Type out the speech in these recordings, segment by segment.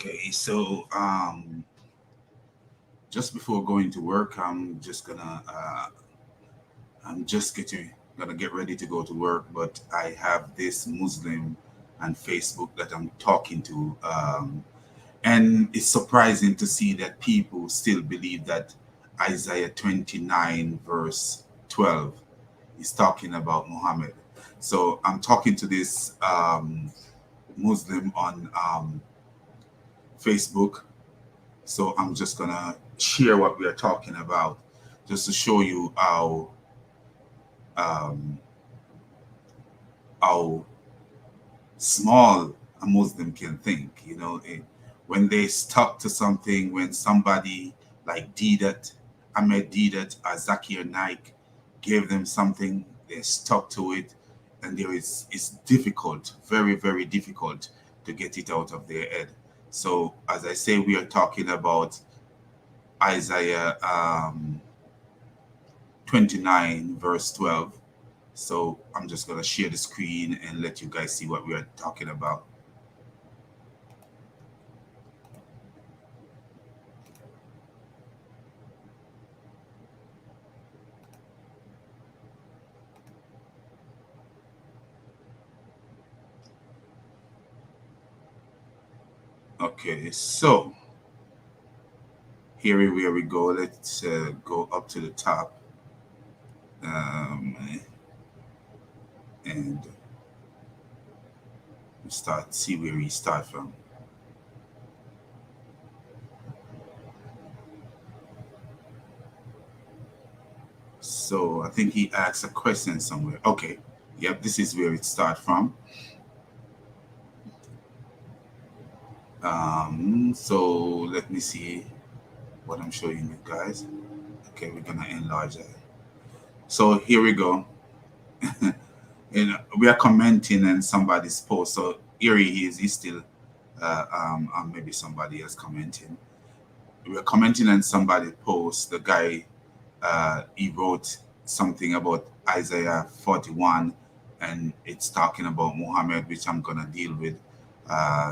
Okay, so just before going to work, I'm just gonna get ready to go to work, but I have this Muslim on Facebook that I'm talking to, and it's surprising to see that people still believe that Isaiah 29 verse 12 is talking about Muhammad. So I'm talking to this Muslim on Facebook. So I'm just gonna share what we are talking about, just to show you um, how small a Muslim can think. When they stuck to something, when somebody like Didat, Ahmed Didat, or Zakir Naik gave them something, they stuck to it, and it's difficult, very very difficult to get it out of their head. So as I say, we are talking about Isaiah 29 verse 12. So I'm just going to share the screen and let you guys see what we are talking about. Okay, so here where we go. Let's go up to the top, and start see where we start from. So I think he asked a question somewhere. Okay, yep, this is where it starts from. So let me see what I'm showing you guys. Okay, we're gonna enlarge that. So here we go. We are commenting on somebody's post. So here he is. He's still, maybe somebody else commenting. We are commenting on somebody's post. The guy, he wrote something about Isaiah 41, and it's talking about Muhammad, which I'm gonna deal with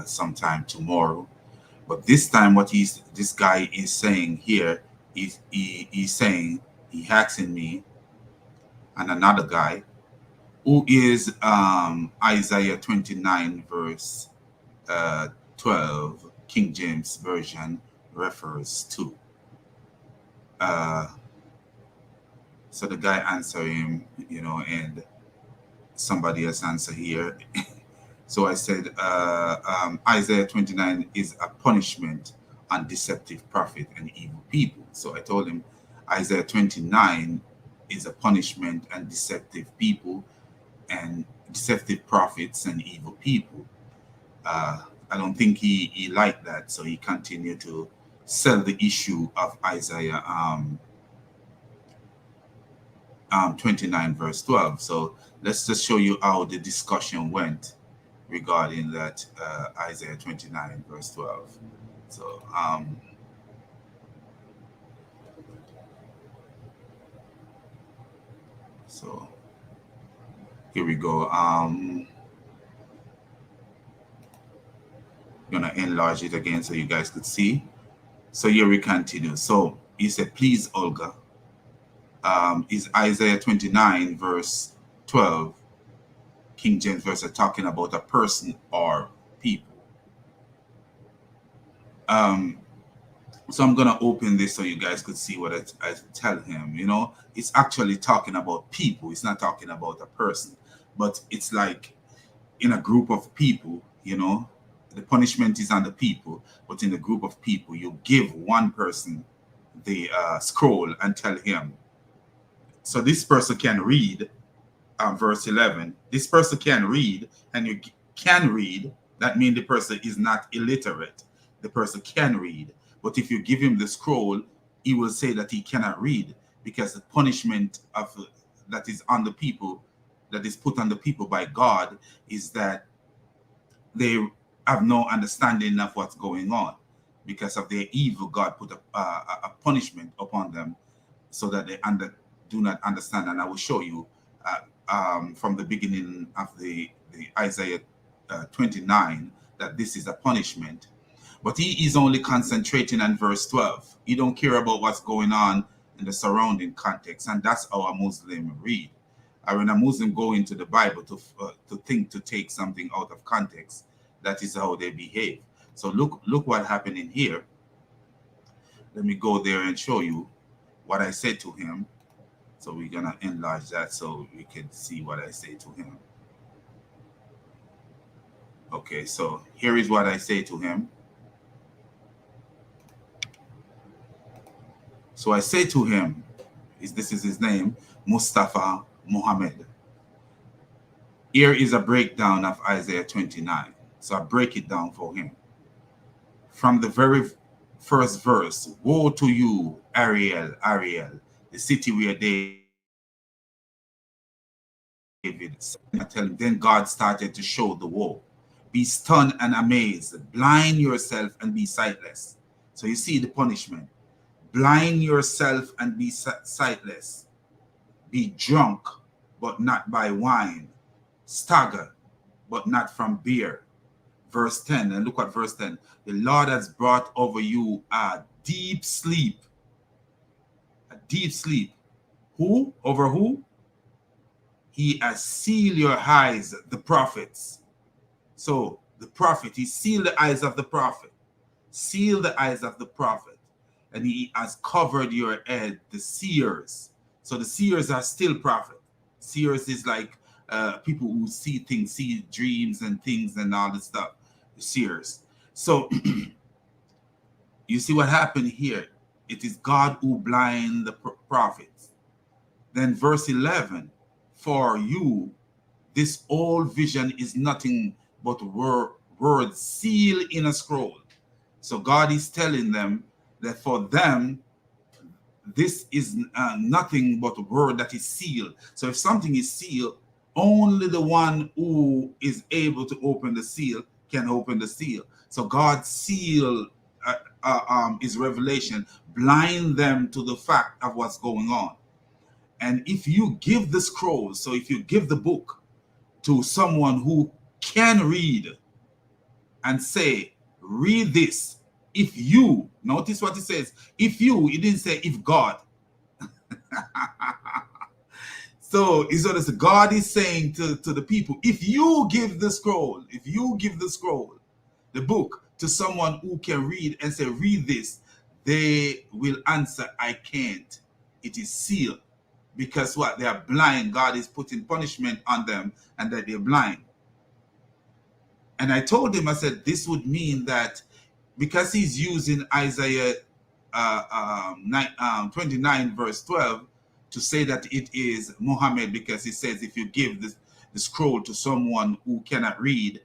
sometime tomorrow. But this time, this guy is saying here, he's saying, he asking me and another guy, who is Isaiah 29 verse uh, 12, King James Version, refers to. Uh, so the guy answer him, and somebody else answer here. So I said, Isaiah 29 is a punishment on deceptive prophet and evil people. So I told him Isaiah 29 is a punishment and deceptive people and deceptive prophets and evil people. Uh, I don't think he liked that, so he continued to sell the issue of Isaiah 29 verse 12. So let's just show you how the discussion went regarding that Isaiah 29 verse 12. So so here we go. Gonna enlarge it again so you guys could see. So here we continue. So he said, please, Olga, is Isaiah 29 verse 12, King James verse, are talking about a person or people. Um, so I'm gonna open this so you guys could see what I tell him. It's actually talking about people. It's not talking about a person, but it's like in a group of people. The punishment is on the people, but in a group of people, you give one person the scroll and tell him. So this person can read verse 11. This person can read, and you can read. That means the person is not illiterate. The person can read. But if you give him the scroll, he will say that he cannot read, because the punishment that is on the people, that is put on the people by God, is that they have no understanding of what's going on. Because of their evil, God put a punishment upon them so that they do not understand. And I will show you from the beginning of the Isaiah 29 that this is a punishment. But he is only concentrating on verse 12. He don't care about what's going on in the surrounding context, and that's how a Muslim read. Or when a Muslim go into the Bible to think to take something out of context, that is how they behave. So look what happened in here. Let me go there and show you what I said to him. So we're gonna enlarge that so we can see what I say to him. Okay, so here is what I say to him. So I say to him, this is his name, Mustafa Muhammad. Here is a breakdown of Isaiah 29. So I break it down for him. From the very first verse, woe to you, Ariel, Ariel, the city where David. I tell him, then God started to show the woe. Be stunned and amazed, blind yourself and be sightless. So you see the punishment. Blind yourself and be sightless. Be drunk, but not by wine. Stagger, but not from beer. Verse 10, and look at verse 10. The Lord has brought over you a deep sleep. A deep sleep. Who? Over who? He has sealed your eyes, the prophets. So the prophet, he sealed the eyes of the prophet. Sealed the eyes of the prophet. And he has covered your head, the seers. So the seers are still prophet. Seers is like people who see things, see dreams and things and all this stuff. The seers. So you see what happened here. It is God who blind the prophets. Then verse 11, for you, this old vision is nothing but words sealed in a scroll. So God is telling them that for them, this is nothing but a word that is sealed. So if something is sealed, only the one who is able to open the seal can open the seal. So God sealed his revelation, blind them to the fact of what's going on. And if you give the scroll, so if you give the book to someone who can read and say, read this, if you, notice what it says, if you, it didn't say if God. So it's what it's, God is saying to the people, if you give the scroll, the book to someone who can read and say, read this, they will answer, I can't. It is sealed. Because what? They are blind. God is putting punishment on them and that they're blind. And I told him, I said, this would mean that because he's using Isaiah 29 verse 12 to say that it is Muhammad, because he says if you give the scroll to someone who cannot read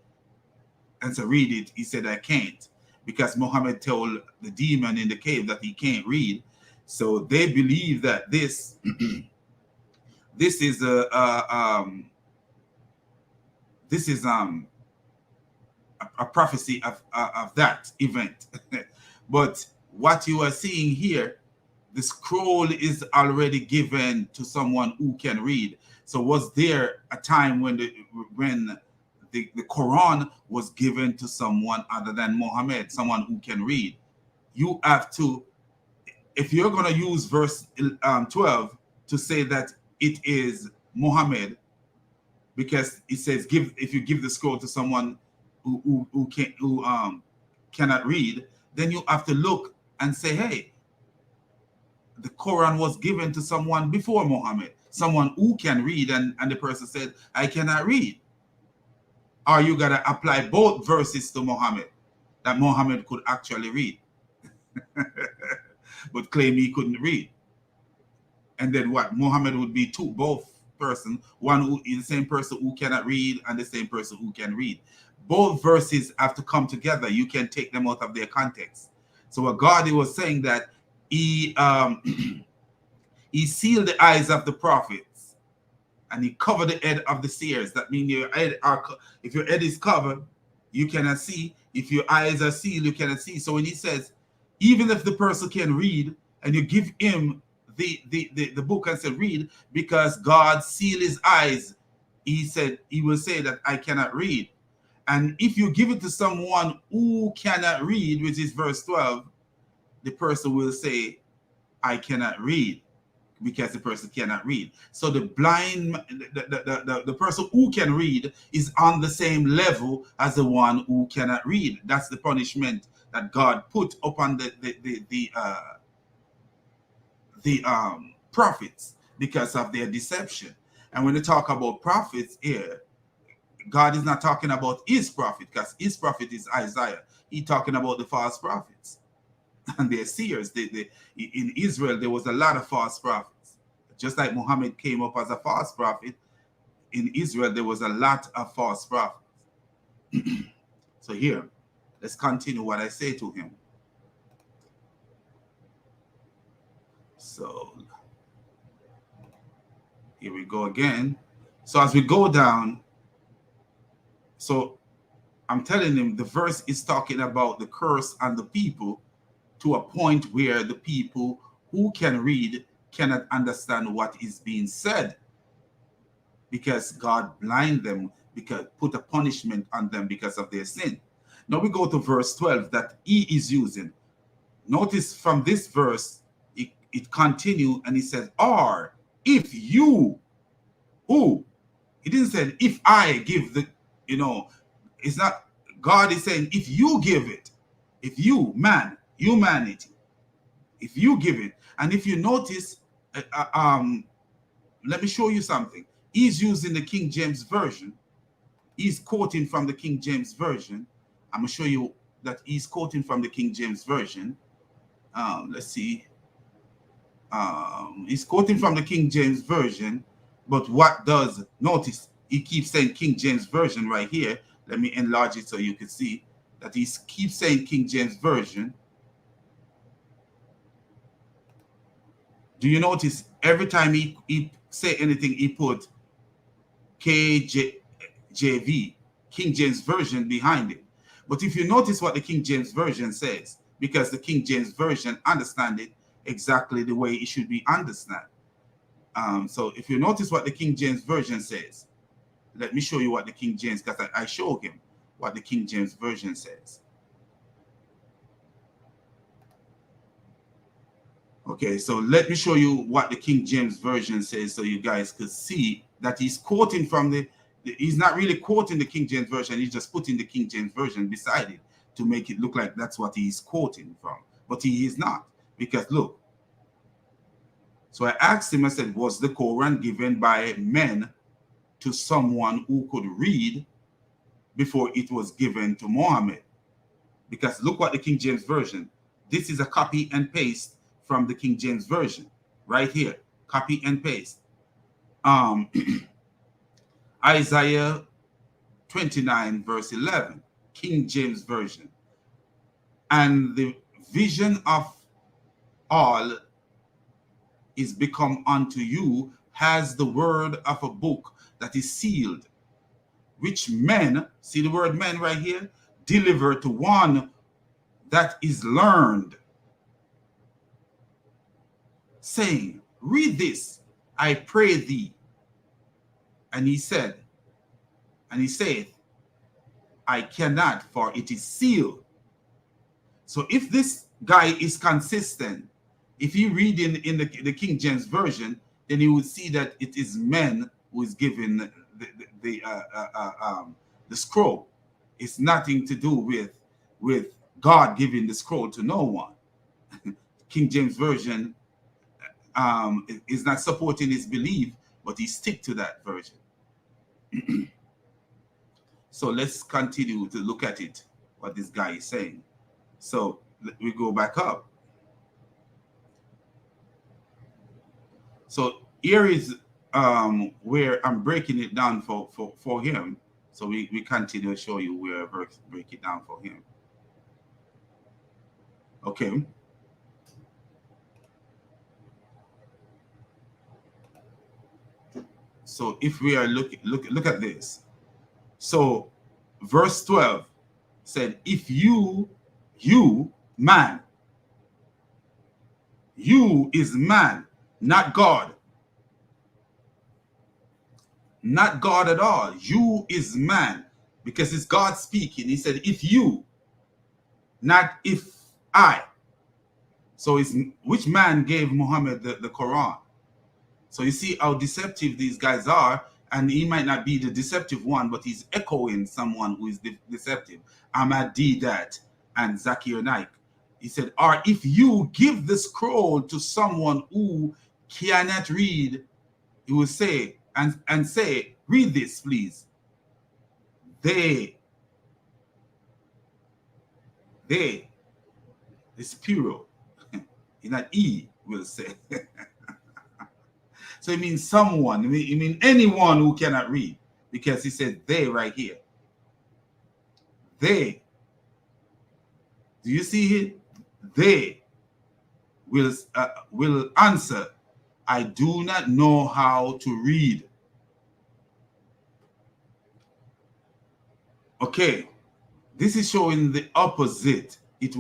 and so read it, he said, I can't. Because Muhammad told the demon in the cave that he can't read. So they believe that this is a prophecy of that event. But what you are seeing here, the scroll is already given to someone who can read. So was there a time when the Quran was given to someone other than Muhammad, someone who can read? You have to, if you're going to use verse 12 to say that it is Muhammad, because it says if you give the scroll to someone who cannot read, then you have to look and say, hey, the Quran was given to someone before Muhammad, someone who can read, and the person said, I cannot read. Or you got to apply both verses to Muhammad, that Muhammad could actually read, but claim he couldn't read. And then what? Muhammad would be both person, one who is the same person who cannot read and the same person who can read. Both verses have to come together. You can take them out of their context. So what God was saying that he he sealed the eyes of the prophets and he covered the head of the seers. That means if your head is covered, you cannot see. If your eyes are sealed, you cannot see. So when he says, even if the person can read and you give him the book and say read, because God sealed his eyes, he said he will say that I cannot read. And if you give it to someone who cannot read, which is verse 12, the person will say, I cannot read, because the person cannot read. So the blind, the person who can read is on the same level as the one who cannot read. That's the punishment that God put upon the prophets because of their deception. And when they talk about prophets here, God is not talking about his prophet, because his prophet is Isaiah. He's talking about the false prophets and their seers. In Israel, there was a lot of false prophets. Just like Muhammad came up as a false prophet, in Israel, there was a lot of false prophets. So here, let's continue what I say to him. So here we go again. So as we go down, so I'm telling him the verse is talking about the curse on the people, to a point where the people who can read cannot understand what is being said, because God blind them, because put a punishment on them because of their sin. Now we go to verse 12 that he is using. Notice from this verse, it continues and he says, or if you, who? He didn't say, if I give the, it's not, God is saying, if you give it, if you, man, humanity, if you give it. And if you notice, let me show you something. He's using the King James Version. He's quoting from the King James Version. I'm going to show you that he's quoting from the King James Version. Let's see. He's quoting from the King James Version. But what does, notice, he keeps saying King James Version right here. Let me enlarge it so you can see that he keeps saying King James Version. Do you notice every time he say anything, he put KJV, King James Version, behind it? But if you notice what the King James Version says, because the King James Version understand it exactly the way it should be understood. So if you notice what the King James Version says, let me show you what the King James, because I show him what the King James Version says. Okay, so let me show you what the King James Version says so you guys could see that he's quoting from he's not really quoting the King James Version, he's just putting the King James Version beside it to make it look like that's what he's quoting from. But he is not, because look. So I asked him, I said, was the Quran given by men to someone who could read before it was given to Muhammad? Because look what the King James Version, this is a copy and paste from the King James Version right here, copy and paste. Isaiah 29 verse 11, King James Version. And the vision of all is become unto you as the word of a book that is sealed, which men, see the word men right here, deliver to one that is learned, saying, read this, I pray thee. And he said, and he saith, I cannot, for it is sealed. So if this guy is consistent, if you read in the King James Version, then you would see that it is men who is given the scroll. It's nothing to do with God giving the scroll to no one. King James Version is not supporting his belief, but he stick to that version. So let's continue to look at it, what this guy is saying. So we go back up. So here is where I'm breaking it down for him. So we continue to show you where I break it down for him. Okay. So if we are look at this. So verse 12 said, if you man, you is man, not God. Not God at all. You is man. because it's God speaking. He said, if you, not if I. So it's which man gave Muhammad the Quran? So you see how deceptive these guys are, and he might not be the deceptive one, but he's echoing someone who is deceptive. Ahmad Didat and Zakir Naik. He said, or if you give the scroll to someone who cannot read, he will say, and say, read this, please. They, this plural, in an E, will say. So it means someone, it means anyone who cannot read, because he said they right here. They. Do you see it? They will answer, I do not know how to read. Okay, this is showing the opposite. It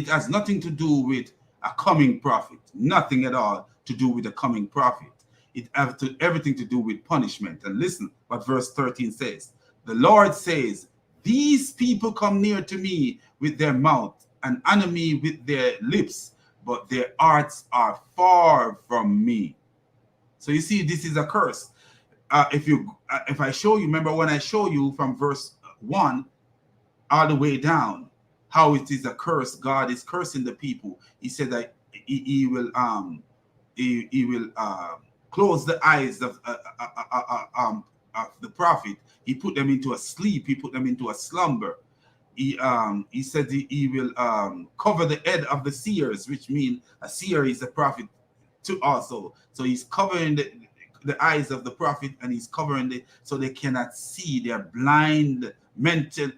has nothing to do with a coming prophet, nothing at all to do with a coming prophet. It has everything to do with punishment. And listen what verse 13 says. The Lord says, these people come near to me with their mouth and honor me with their lips, but their hearts are far from me. So you see, this is a curse. If I show you, remember when I show you from verse 1 all the way down, how it is a curse. God is cursing the people. He said that he will close the eyes of the prophet. He put them into a sleep. He put them into a slumber. He said he will cover the head of the seers, which means a seer is a prophet too also. So he's covering the eyes of the prophet, and he's covering so they cannot see. They're blind, mental,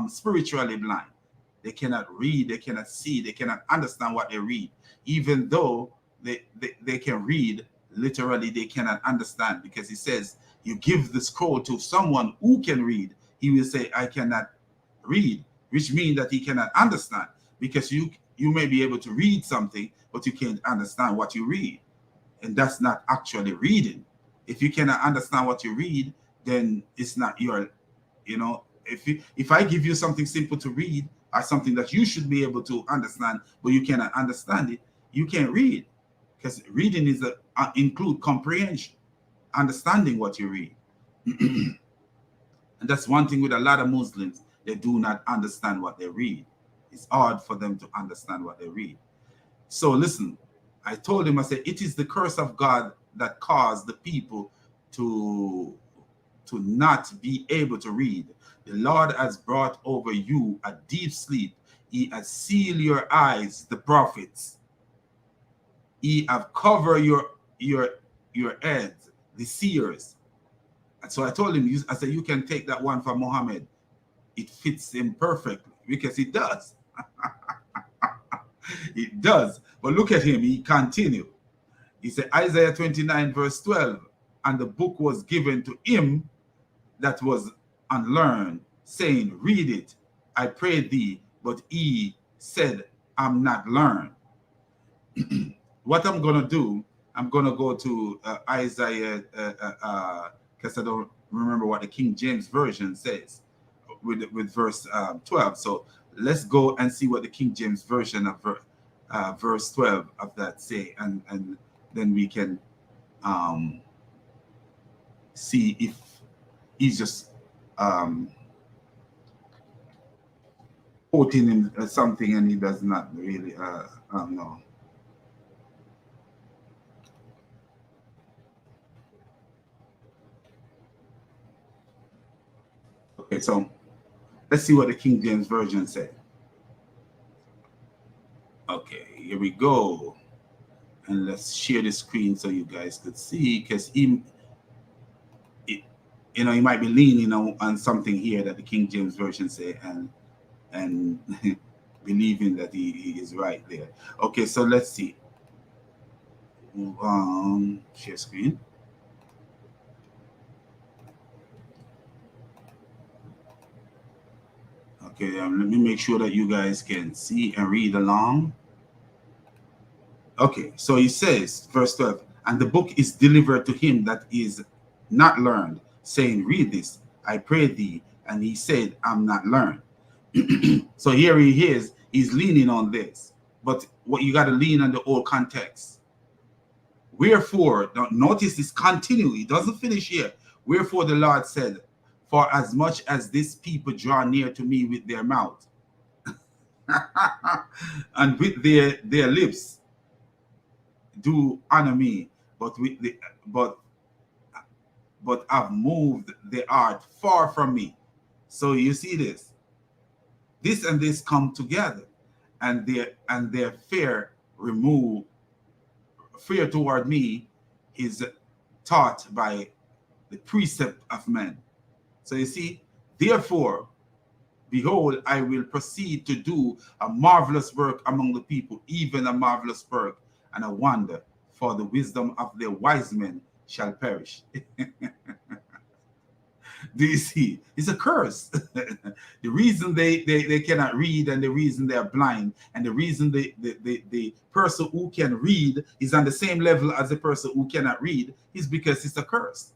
spiritually blind. They cannot read, they cannot see, they cannot understand what they read. Even though they can read, literally they cannot understand, because he says, you give the scroll to someone who can read, he will say, I cannot read, which means that he cannot understand, because you may be able to read something, but you can't understand what you read. And that's not actually reading. If you cannot understand what you read, then it's not your, if I give you something simple to read, or something that you should be able to understand, but you cannot understand it, you can't read. Because reading is include comprehension, understanding what you read. And that's one thing with a lot of Muslims, they do not understand what they read. It's hard for them to understand what they read. So listen, I told him, I said, it is the curse of God that caused the people to not be able to read. The Lord has brought over you a deep sleep. He has sealed your eyes, the prophets. He have covered your heads, the seers. And so I told him, I said, you can take that one from Muhammad. It fits him perfectly, because it does. It does. But look at him, he continued. He said, Isaiah 29 verse 12, and the book was given to him that was unlearned, saying, read it, I pray thee. But he said, I'm not learned. What I'm going to do, I'm going to go to Isaiah, because I don't remember what the King James Version says with verse 12. So let's go and see what the King James Version of verse 12 of that say, and then we can see if he's just quoting him something and he does not really know. Okay, so let's see what the King James Version said. Okay, here we go. And let's share the screen so you guys could see, because he might be leaning on something here that the King James Version say, and believing that he is right there. Okay, so let's see. Move on. Share screen. Okay, let me make sure that you guys can see and read along. Okay, so he says, verse 12, and the book is delivered to him that is not learned, saying, read this, I pray thee, and he said, I'm not learned. So here he is, he's leaning on this. But what you got to lean on the old context. Wherefore, notice this continue, it doesn't finish here. Wherefore the Lord said, for as much as this people draw near to me with their mouth and with their lips do honor me, but with the but I've moved the art far from me. So you see this. This and this come together, and their fear toward me is taught by the precept of men. So you see, therefore, behold, I will proceed to do a marvelous work among the people, even a marvelous work and a wonder, for the wisdom of their wise men shall perish. Do you see? It's a curse. The reason they cannot read, and the reason they are blind, and the reason the person who can read is on the same level as the person who cannot read is because it's a curse.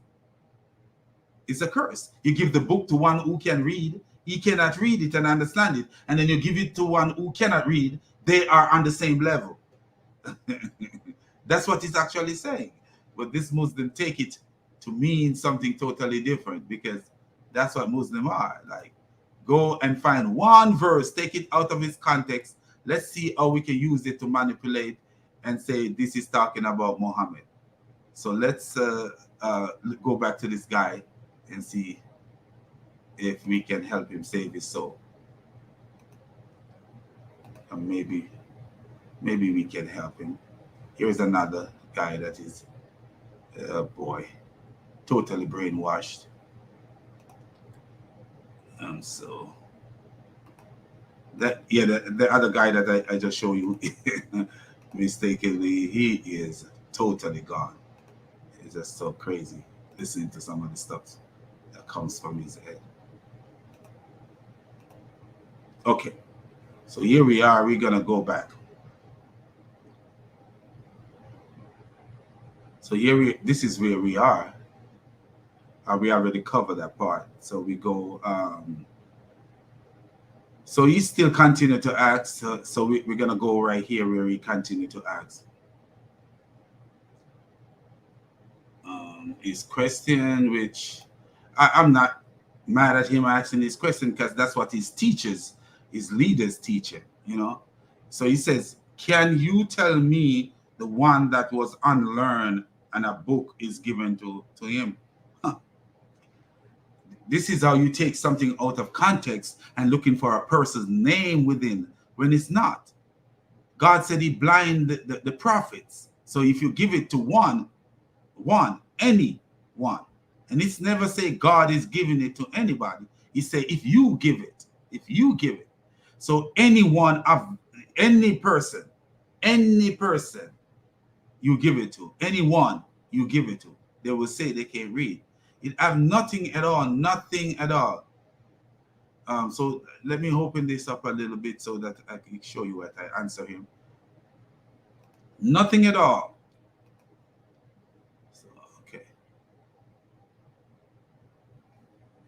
It's a curse. You give the book to one who can read, he cannot read it and understand it. And then you give it to one who cannot read, they are on the same level. That's what it's actually saying. But this Muslim take it to mean something totally different, because that's what Muslims are. Like, go and find one verse, take it out of its context. Let's see how we can use it to manipulate and say this is talking about Muhammad. So let's go back to this guy and see if we can help him save his soul. And maybe we can help him. Here's another guy that is, boy, totally brainwashed. So that, yeah, the other guy that I just showed you mistakenly, he is totally gone. It's just so crazy listening to some of the stuff that comes from his head. Okay, so here we are. We're gonna go back. So here this is where we are. We already covered that part. So we go. So he still continue to ask. So we're gonna go right here where he continue to ask. His question, which I'm not mad at him asking this question, because that's what his teachers, his leaders teach him, you know. So he says, can you tell me the one that was unlearned and a book is given to him? This is how you take something out of context and looking for a person's name within when it's not. God said he blinded the prophets. So if you give it to any one, and it's never say God is giving it to anybody. He say if you give it. So anyone of any person you give it to, anyone you give it to, they will say they can't read. It have nothing at all. So let me open this up a little bit so that I can show you what I answer him. Nothing at all. So, okay.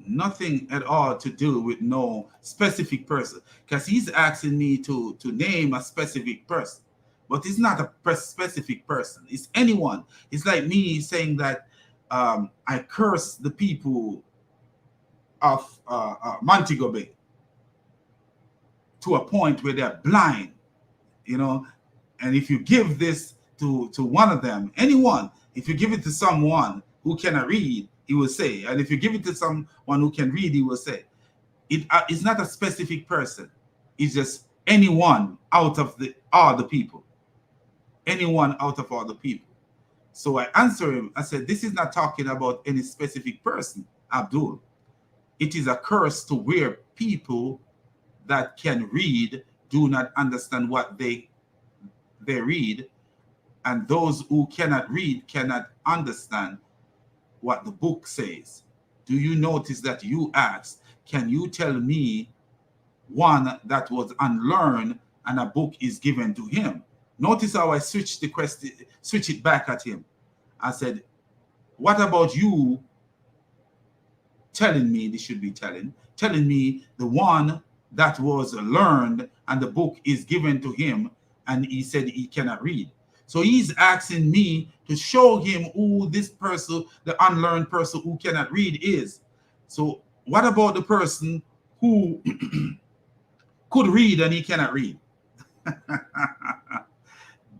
Nothing at all to do with no specific person, because he's asking me to name a specific person, but it's not a specific person. It's anyone. It's like me saying that I curse the people of Montego Bay to a point where they're blind, you know. And if you give this to one of them, anyone, if you give it to someone who cannot read, he will say. And if you give it to someone who can read, he will say. It's not a specific person. It's just anyone out of all the people. Anyone out of all the people. So I answer him. I said, this is not talking about any specific person, Abdul. It is a curse to where people that can read do not understand what they read, and those who cannot read cannot understand what the book says. Do you notice that you asked, can you tell me one that was unlearned and a book is given to him? Notice how I switched the question, switch it back at him. I said, what about you telling me, this should be telling, telling me the one that was learned and the book is given to him, and he said he cannot read. So he's asking me to show him who this person, the unlearned person who cannot read, is. So what about the person who could read and he cannot read?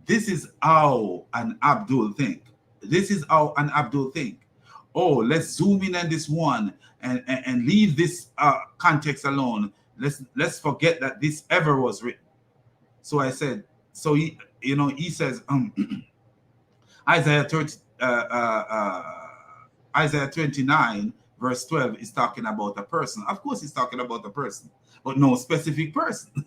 This is how an Abdul think. This is how an Abdul think. Oh, let's zoom in on this one and leave this context alone. Let's forget that this ever was written. So I said, so he says, Isaiah 30, Isaiah 29 verse 12 is talking about a person. Of course, he's talking about a person, but no specific person.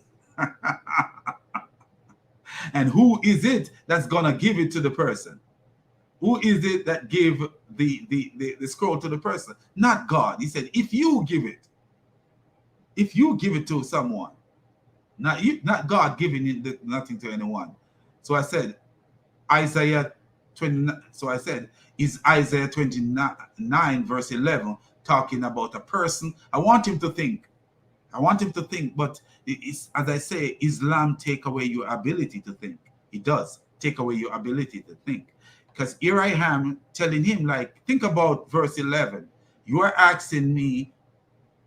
And who is it that's gonna give it to the person? Who is it that gave the scroll to the person? Not God. He said, if you give it to someone, not God giving it nothing to anyone. So I said, Isaiah 29. So I said, is Isaiah 29 verse 11 talking about a person? I want him to think. But it's, as I say, Islam take away your ability to think. It does take away your ability to think. Because here I am telling him, like, think about verse 11. You are asking me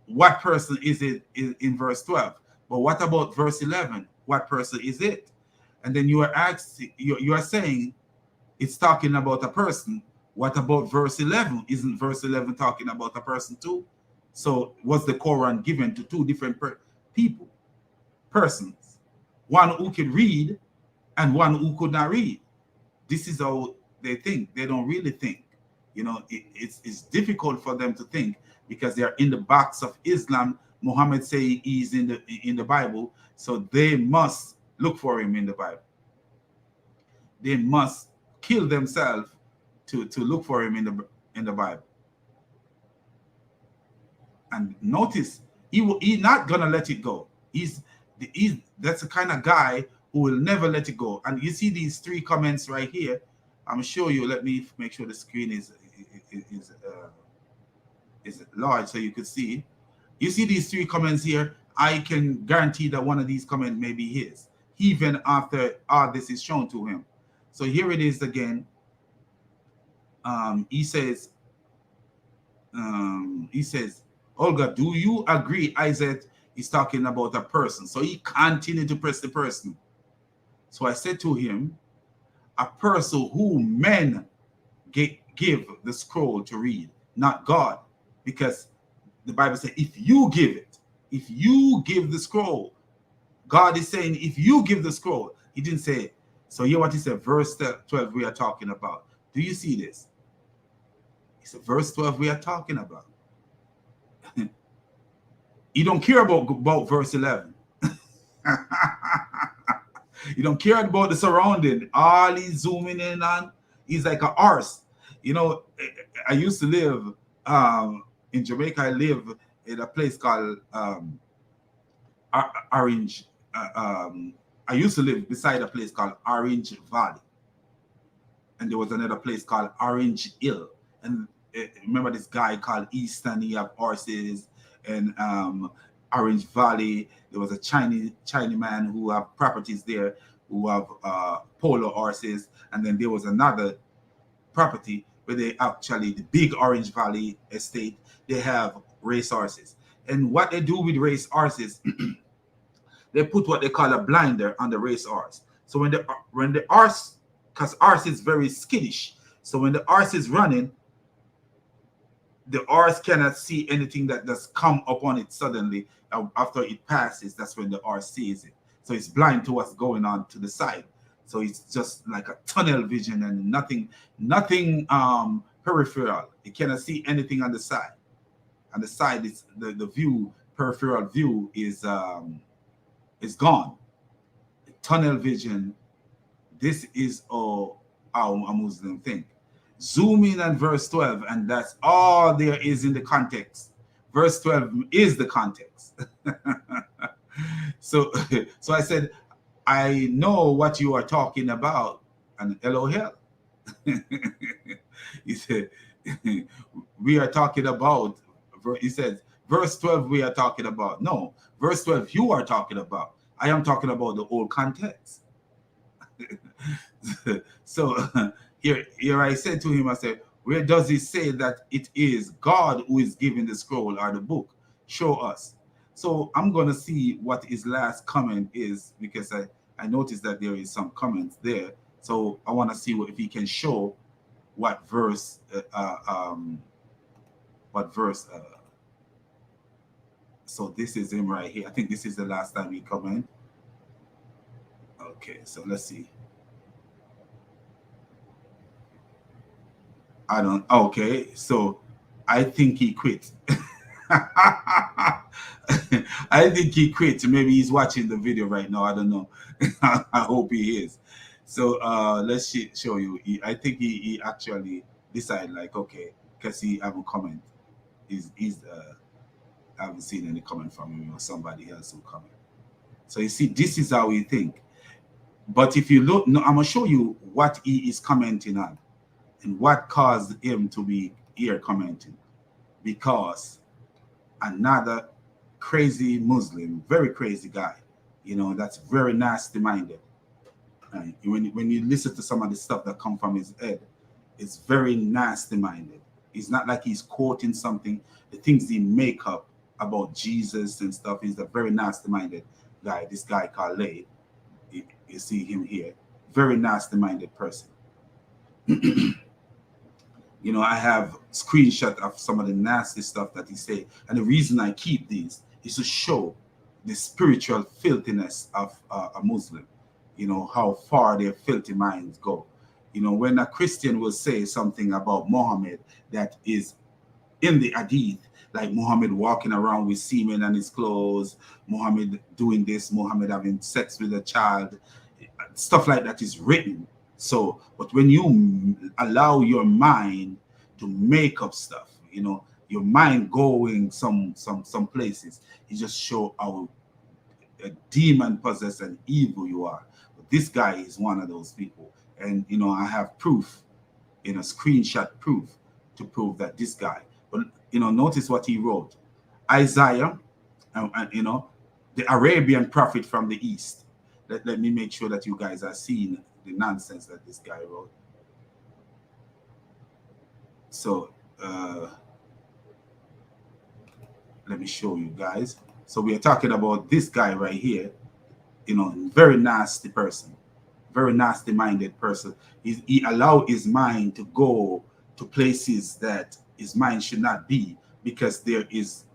what person is it in verse 12. But what about verse 11? What person is it? And then you are saying it's talking about a person. What about verse 11? Isn't verse 11 talking about a person too? So was the Quran given to two different persons? One who could read and one who could not read. This is how they think. They don't really think. It's difficult for them to think because they are in the box of Islam. Muhammad say he's in the Bible, so they must look for him in the Bible. They must kill themselves to look for him in the Bible. And notice, he's not gonna let it go. That's the kind of guy who will never let it go. And you see these three comments right here. I'm sure you. Let me make sure the screen is large so you could see. You see these three comments here. I can guarantee that one of these comments may be his, even after all this is shown to him. So here it is again. He says, Olga, do you agree Isaiah is talking about a person? So he continued to press the person. So I said to him, a person who men give the scroll to read, not God. Because the Bible says, if you give the scroll, God is saying, if you give the scroll. He didn't say, so here what he said, verse 12 we are talking about. Do you see this? He said, verse 12 we are talking about. You don't care about verse 11. You don't care about the surrounding. All he's zooming in on, he's like a horse. I used to live in Jamaica. I live in a place called Orange. I used to live beside a place called Orange Valley. And there was another place called Orange Hill. And remember this guy called Easton, he have horses. And Orange Valley, there was a Chinese man who have properties there, who have polo horses. And then there was another property where they actually, the big Orange Valley estate, they have race horses. And what they do with race horses, they put what they call a blinder on the race horse. So when the horse, because horse is very skittish, so when the horse is running, the horse cannot see anything that does come upon it suddenly. After it passes, that's when the horse sees it. So it's blind to what's going on to the side. So it's just like a tunnel vision and nothing peripheral. It cannot see anything on the side. On the side, is the view, peripheral view is gone. The tunnel vision. This is how a Muslim think. Zoom in on verse 12, and that's all there is in the context. Verse 12 is the context. So I said, I know what you are talking about, and LOL. He said, we are talking about, he says, Verse 12 we are talking about. No, verse 12 you are talking about. I am talking about the old context. So here I said to him, I said, where does it say that it is God who is giving the scroll or the book? Show us. So I'm going to see what his last comment is, because I noticed that there is some comments there. So I want to see if he can show what verse, what verse. So this is him right here. I think this is the last time he comment. Okay, so let's see. I don't. Okay, so I think he quit. I think he quit. Maybe he's watching the video right now. I don't know. I hope he is. So let's show you. I think he actually decided, like, okay, because he haven't comment. He's I haven't seen any comment from him or somebody else who comment. So you see, this is how we think. But if you look, no, I'm gonna show you what he is commenting on and what caused him to be here commenting. Because another crazy Muslim, very crazy guy, that's very nasty minded. And when you listen to some of the stuff that come from his head, it's very nasty minded. It's not like he's quoting something, the things he make up about Jesus and stuff. He's a very nasty minded guy. This guy called Lay, you see him here, very nasty minded person. I have screenshot of some of the nasty stuff that he say, and the reason I keep these is to show the spiritual filthiness of a Muslim. How far their filthy minds go. When a Christian will say something about Muhammad that is in the hadith, like Muhammad walking around with semen on his clothes, Muhammad doing this, Muhammad having sex with a child, stuff like that is written. So, but when you allow your mind to make up stuff, your mind going some places, you just show how a demon possessed and evil you are. But this guy is one of those people, and I have proof, screenshot proof to prove that this guy. But notice what he wrote: Isaiah, and the Arabian prophet from the east. Let me make sure that you guys are seeing the nonsense that this guy wrote. So let me show you guys. So we are talking about this guy right here, very nasty person, very nasty minded person. He allowed his mind to go to places that his mind should not be, because if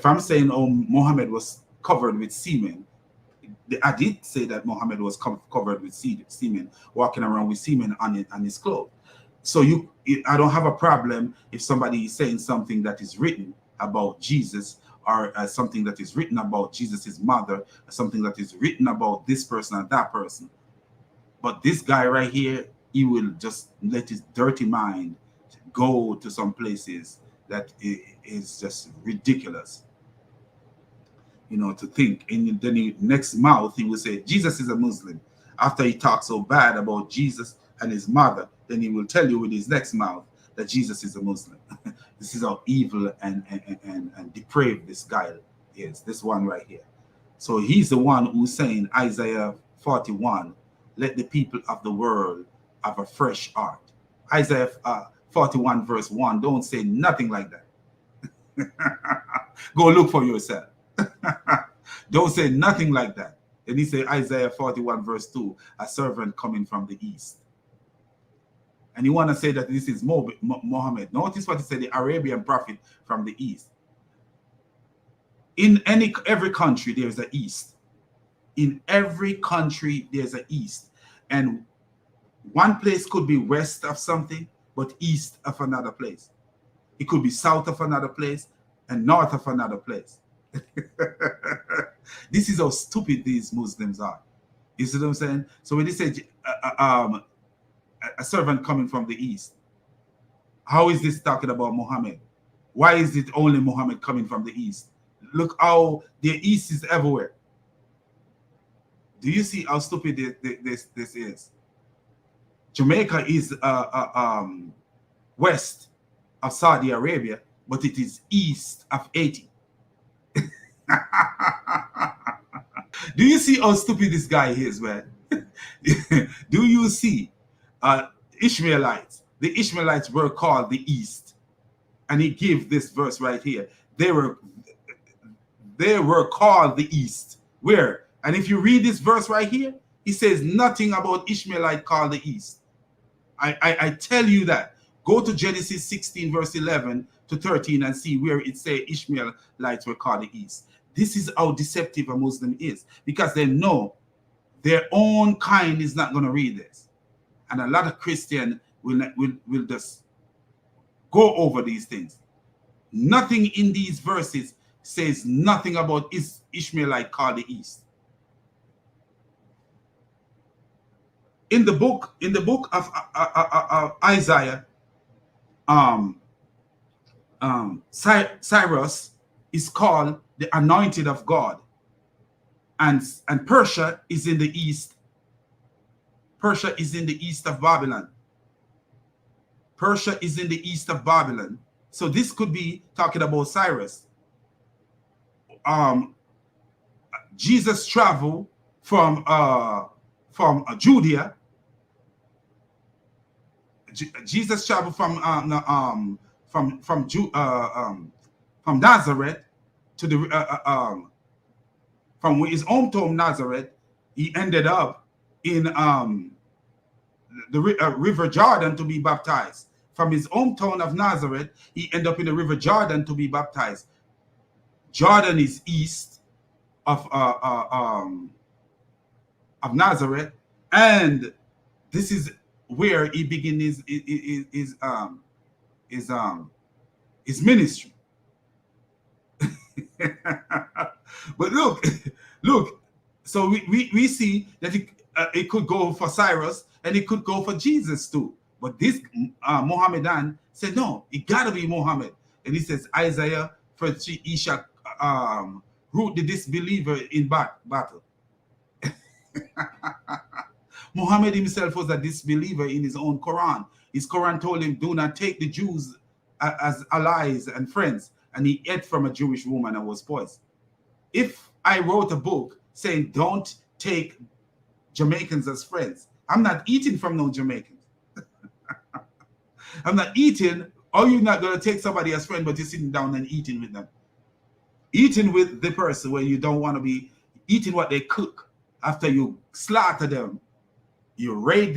I'm saying, oh, Muhammad was covered with semen, I did say that Muhammad was covered with semen, walking around with semen on his clothes. So I don't have a problem if somebody is saying something that is written about Jesus, or something that is written about Jesus' mother, or something that is written about this person or that person. But this guy right here, he will just let his dirty mind go to some places that is just ridiculous. To think. And then next mouth, he will say, Jesus is a Muslim. After he talks so bad about Jesus and his mother, then he will tell you with his next mouth that Jesus is a Muslim. This is how evil and depraved this guy is, this one right here. So he's the one who's saying, Isaiah 41, let the people of the world have a fresh heart. Isaiah 41 verse 1 don't say nothing like that. Go look for yourself. Don't say nothing like that. And he said Isaiah 41 verse 2, a servant coming from the east. And you want to say that this is Muhammad. Notice what he said, the Arabian prophet from the east. In every country, there's an east. In every country, there's an east. And one place could be west of something, but east of another place. It could be south of another place and north of another place. This is how stupid these Muslims are. You see what I'm saying? So when they say a servant coming from the east, how is this talking about Muhammad? Why is it only Muhammad coming from the east? Look how the east is everywhere. Do you see how stupid this is? Jamaica is west of Saudi Arabia, but it is east of 80. Do you see how stupid this guy is, man? Do you see Ishmaelites? The Ishmaelites were called the East. And he gave this verse right here. They were called the East. Where? And if you read this verse right here, he says nothing about Ishmaelite called the East. I tell you that. Go to Genesis 16, verse 11 to 13 and see where it says Ishmaelites were called the East. This is how deceptive a Muslim is, because they know their own kind is not going to read this. And a lot of Christians will just go over these things. Nothing in these verses says nothing about Ishmaelite called the East. In the book of Isaiah, Cyrus is called the anointed of God, and Persia is in the east. Persia is in the east of Babylon. Persia is in the east of Babylon. So this could be talking about Cyrus. Jesus traveled from Judea. Jesus traveled from Nazareth to the from his hometown Nazareth. He ended up in the River Jordan to be baptized. From his hometown of Nazareth, he ended up in the River Jordan to be baptized. Jordan is east of Nazareth, and this is where he began his ministry. But look. So we see that it could go for Cyrus and it could go for Jesus too. But this Mohammedan said, no, it got to be Muhammad. And he says, Isaiah, for he shall root the disbeliever in battle. Muhammad himself was a disbeliever in his own Quran. His Quran told him, do not take the Jews as allies and friends. And he ate from a Jewish woman and was poisoned. If I wrote a book saying, don't take Jamaicans as friends, I'm not eating from no Jamaicans. I'm not eating, or you're not going to take somebody as friend, but you're sitting down and eating with them. Eating with the person where you don't want to be eating what they cook. After you slaughter them, you raid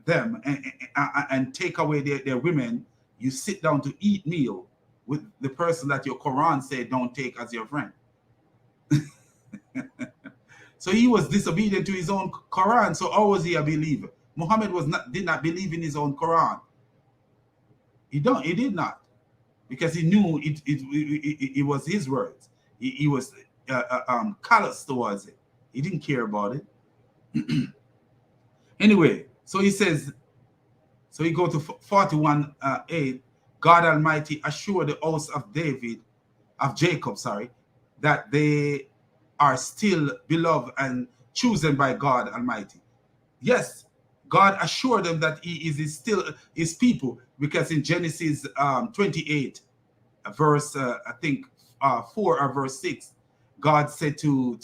them and take away their women, you sit down to eat meal with the person that your Quran said don't take as your friend. So he was disobedient to his own Quran. So how was he a believer? Muhammad did not believe in his own Quran. He did not, because he knew it was his words. He was callous towards it. He didn't care about it. Anyway, so he says, so he go to 41:8. God Almighty assured the house of Jacob, that they are still beloved and chosen by God Almighty. Yes, God assured them that he is still his people, because in Genesis 28, verse, I think 4 or verse 6, God said to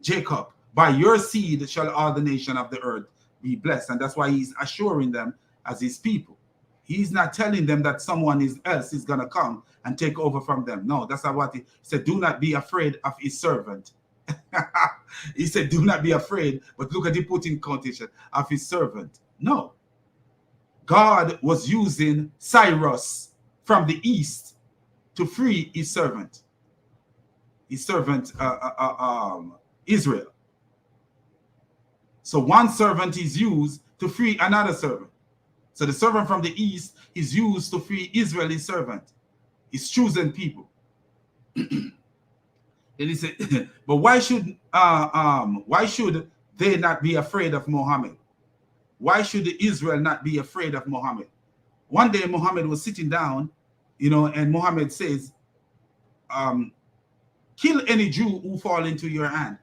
Jacob, by your seed shall all the nation of the earth be blessed. And that's why he's assuring them as his people. He's not telling them that someone else is going to come and take over from them. No, that's not what he said. Do not be afraid of his servant. He said, do not be afraid, but look at the put in quotation, of his servant. No. God was using Cyrus from the east to free his servant. Israel. So one servant is used to free another servant. So the servant from the east is used to free Israel's servant, his chosen people. Then he said, but why should they not be afraid of Muhammad? Why should Israel not be afraid of Muhammad? One day Muhammad was sitting down, and Muhammad says, kill any Jew who fall into your hand.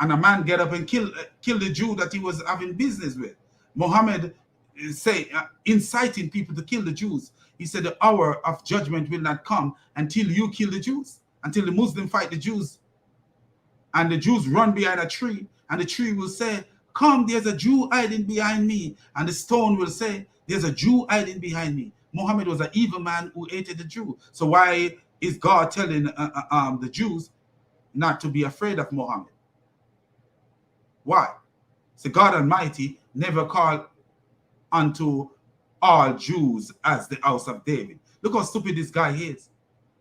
And a man get up and kill the Jew that he was having business with. Muhammad say inciting people to kill the Jews. He said the hour of judgment will not come until you kill the Jews, until the Muslims fight the Jews, and the Jews run behind a tree, and the tree will say, come, there's a Jew hiding behind me, and the stone will say, there's a Jew hiding behind me. Muhammad was an evil man who hated the Jew. So why is God telling the Jews not to be afraid of Muhammad? Why? So God Almighty never called unto all Jews as the house of David. Look how stupid this guy is.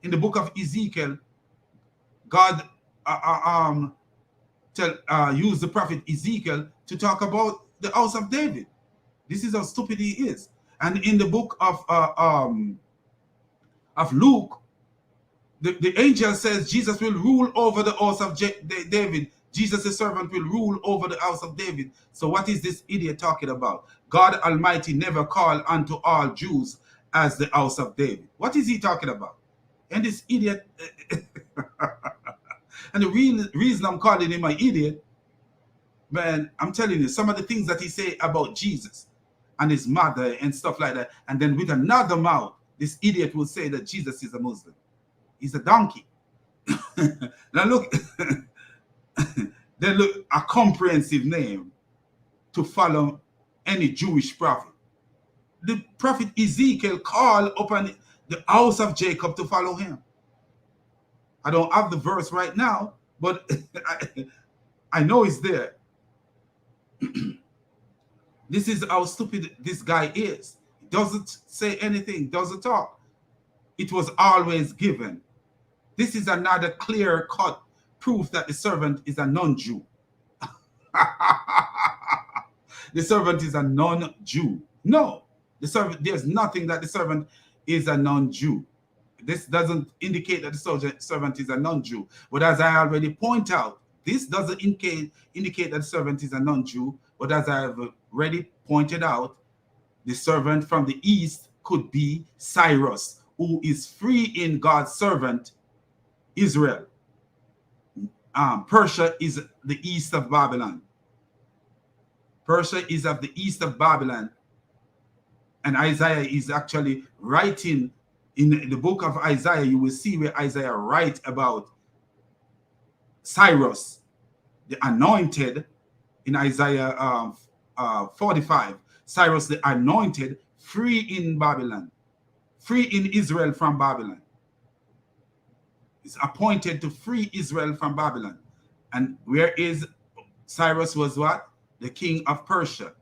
In the book of Ezekiel, God used the prophet Ezekiel to talk about the house of David. This is how stupid he is. And in the book of Luke, the angel says Jesus will rule over the house of David. Jesus, the servant, will rule over the house of David. So what is this idiot talking about? God Almighty never called unto all Jews as the house of David. What is he talking about? And this idiot, and the real reason I'm calling him an idiot, man, I'm telling you, some of the things that he say about Jesus and his mother and stuff like that, and then with another mouth, this idiot will say that Jesus is a Muslim. He's a donkey. Now look, then look, a comprehensive name to follow any Jewish prophet. The prophet Ezekiel called upon the house of Jacob to follow him. I don't have the verse right now, but I know it's there. This is how stupid this guy is. He doesn't say anything, doesn't talk. It was always given. This is another clear-cut proof that the servant is a non-Jew. The servant is a non-Jew. No, the servant, there's nothing that the servant is a non-Jew. This doesn't indicate that the servant is a non-Jew. But as I already point out, this doesn't indicate that the servant is a non-Jew. But as I have already pointed out, the servant from the east could be Cyrus, who is free in God's servant, Israel. Persia is the east of Babylon. Persia is of the east of Babylon. And Isaiah is actually writing in the book of Isaiah. You will see where Isaiah writes about Cyrus, the anointed, in Isaiah 45. Cyrus, the anointed, free in Babylon, free in Israel from Babylon. Is appointed to free Israel from Babylon. And where is Cyrus was what? The king of Persia.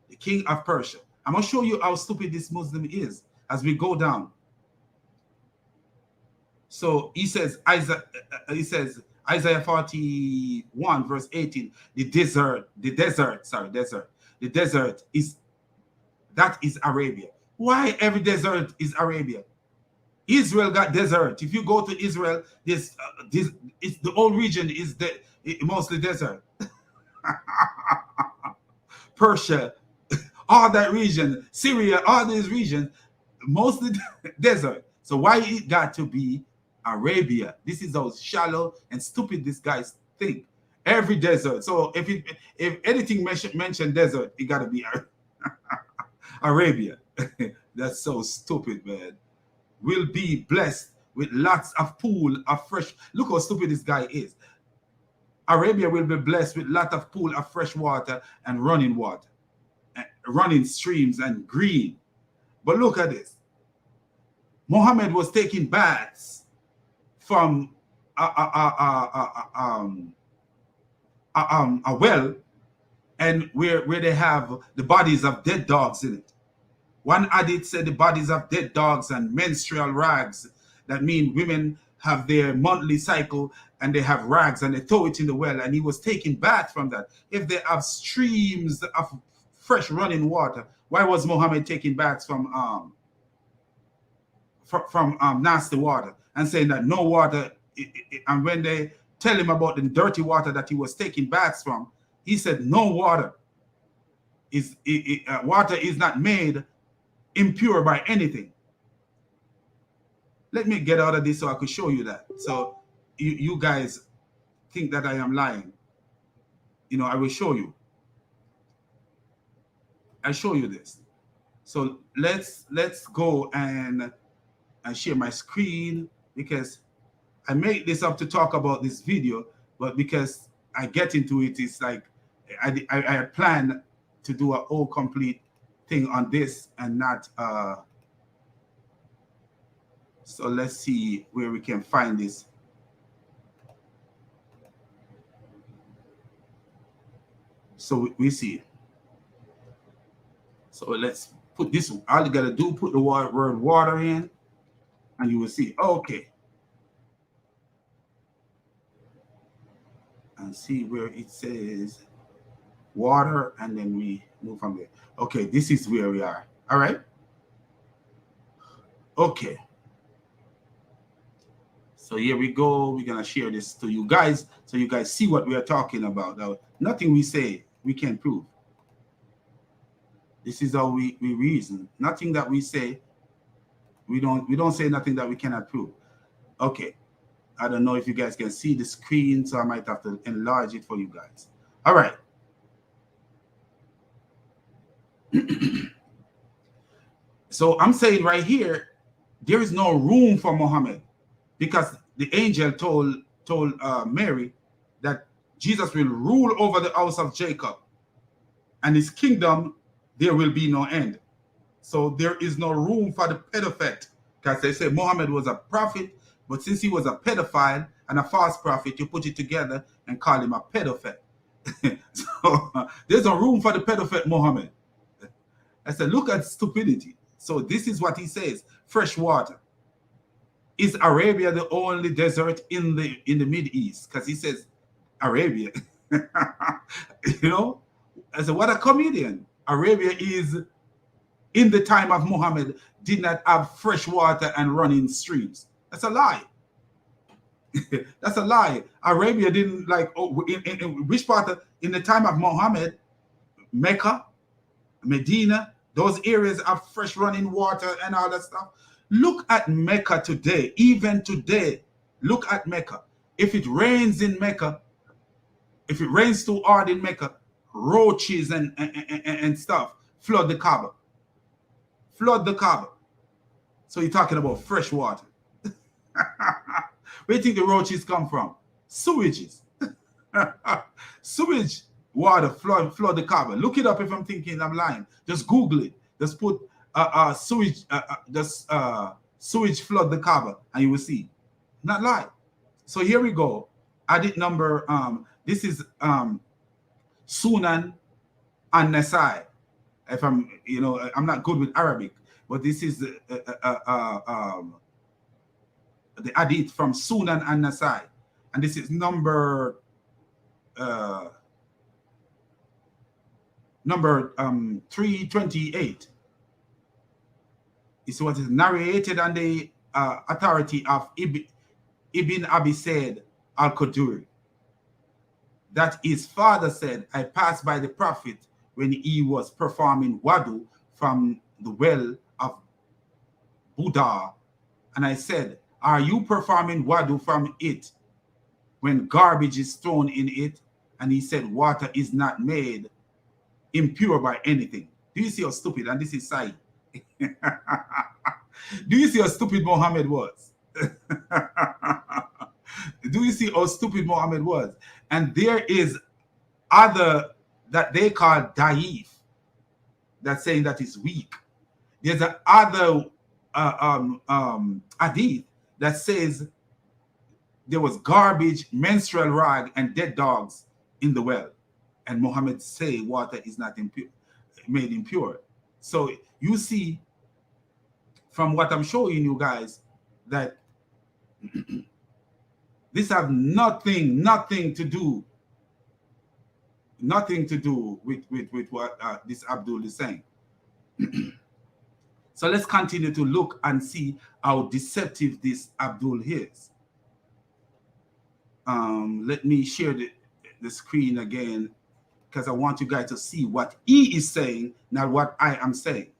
The king of Persia. I'm going to show you how stupid this Muslim is as we go down. So he says Isaiah 41 verse 18, the desert is Arabia. Why every desert is Arabia? Israel got desert. If you go to Israel, it's the whole region is mostly desert. Persia, all that region, Syria, all these regions, mostly desert. So why it got to be Arabia? This is how shallow and stupid these guys think. Every desert. So if anything mentioned desert, it got to be Arabia. That's so stupid, man. Will be blessed with lots of pool of fresh. Look how stupid this guy is. Arabia will be blessed with lots of pool of fresh water and running water, and running streams and green. But look at this. Muhammad was taking baths from a well, and where they have the bodies of dead dogs in it. One hadith said the bodies of dead dogs and menstrual rags. That means women have their monthly cycle and they have rags and they throw it in the well, and he was taking bath from that. If they have streams of fresh running water, why was Muhammad taking baths from nasty water and saying that no water? And when they tell him about the dirty water that he was taking baths from, he said no water water is not made impure by anything. Let me get out of this so I could show you that. So you guys think that I am lying. I will show you. I show you this. So let's go and share my screen, because I made this up to talk about this video, but because I get into it, it's like I plan to do a whole complete thing on this and not. So let's see where we can find this. So we see. So let's put this. All you gotta do, put the word water in, and you will see. Okay. And see where it says water, and then we move from there. Okay, this is where we are. All right. Okay. So here we go. We're gonna share this to you guys, so you guys see what we are talking about. Now, nothing we say we can prove. This is how we reason. Nothing that we say, we don't say nothing that we cannot prove. Okay. I don't know if you guys can see the screen, so I might have to enlarge it for you guys. All right. So I'm saying right here, there is no room for Muhammad, because the angel told Mary that Jesus will rule over the house of Jacob, and his kingdom there will be no end. So there is no room for the pedophet, because they say Muhammad was a prophet, but since he was a pedophile and a false prophet, you put it together and call him a pedophet. So there's no room for the pedophet Muhammad. I said, look at stupidity. So this is what he says: fresh water. Is Arabia the only desert in the Mid East? Because he says Arabia. You know, I said, what a comedian. Arabia is, in the time of Muhammad, did not have fresh water and running streams. That's a lie. That's a lie. Arabia didn't, like, in which part in the time of Muhammad, Mecca, Medina, those areas have fresh running water and all that stuff. Look at Mecca today. Even today, look at Mecca. If it rains in Mecca, if it rains too hard in Mecca, roaches and stuff flood the Kaaba. Flood the Kaaba. So you're talking about fresh water. Where do you think the roaches come from? Sewages. Sewage water flood the Kaaba. Look it up if I'm thinking I'm lying. Just Google it. Just put sewage, sewage flood the Kaaba, and you will see. Not lie. So here we go. Edit number. This is Sunan and Nasai. If I'm, I'm not good with Arabic, but this is the hadith from Sunan and Nasai, and this is number 328. It's what is narrated on the authority of Ibn Abi Said al-Quduri, that his father said, I passed by the Prophet when he was performing wudu from the well of Buddha, and I said, are you performing wudu from it when garbage is thrown in it? And he said, water is not made impure by anything. Do you see how stupid? And this is Said. Do you see how stupid Muhammad was? Do you see how stupid Muhammad was? And there is other that they call daif, that's saying that is weak. There's a other hadith that says there was garbage, menstrual rag, and dead dogs in the well, and Muhammad say water is not made impure. So you see from what I'm showing you guys that this have nothing to do with what this Abdul is saying. So let's continue to look and see how deceptive this Abdul is. Let me share the screen again, because I want you guys to see what he is saying, not what I am saying.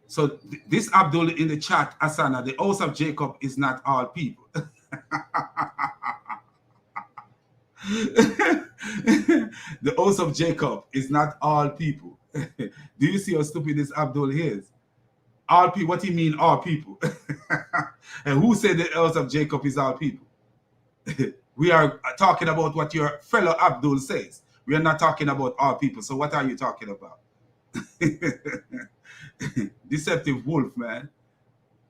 So this Abdul in the chat, Asana, the house of Jacob is not all people. The house of Jacob is not all people. Do you see how stupid this Abdul is? All people. What do you mean, all people? And who said the house of Jacob is all people? We are talking about what your fellow Abdul says. We are not talking about all people. So what are you talking about? Deceptive wolf, man.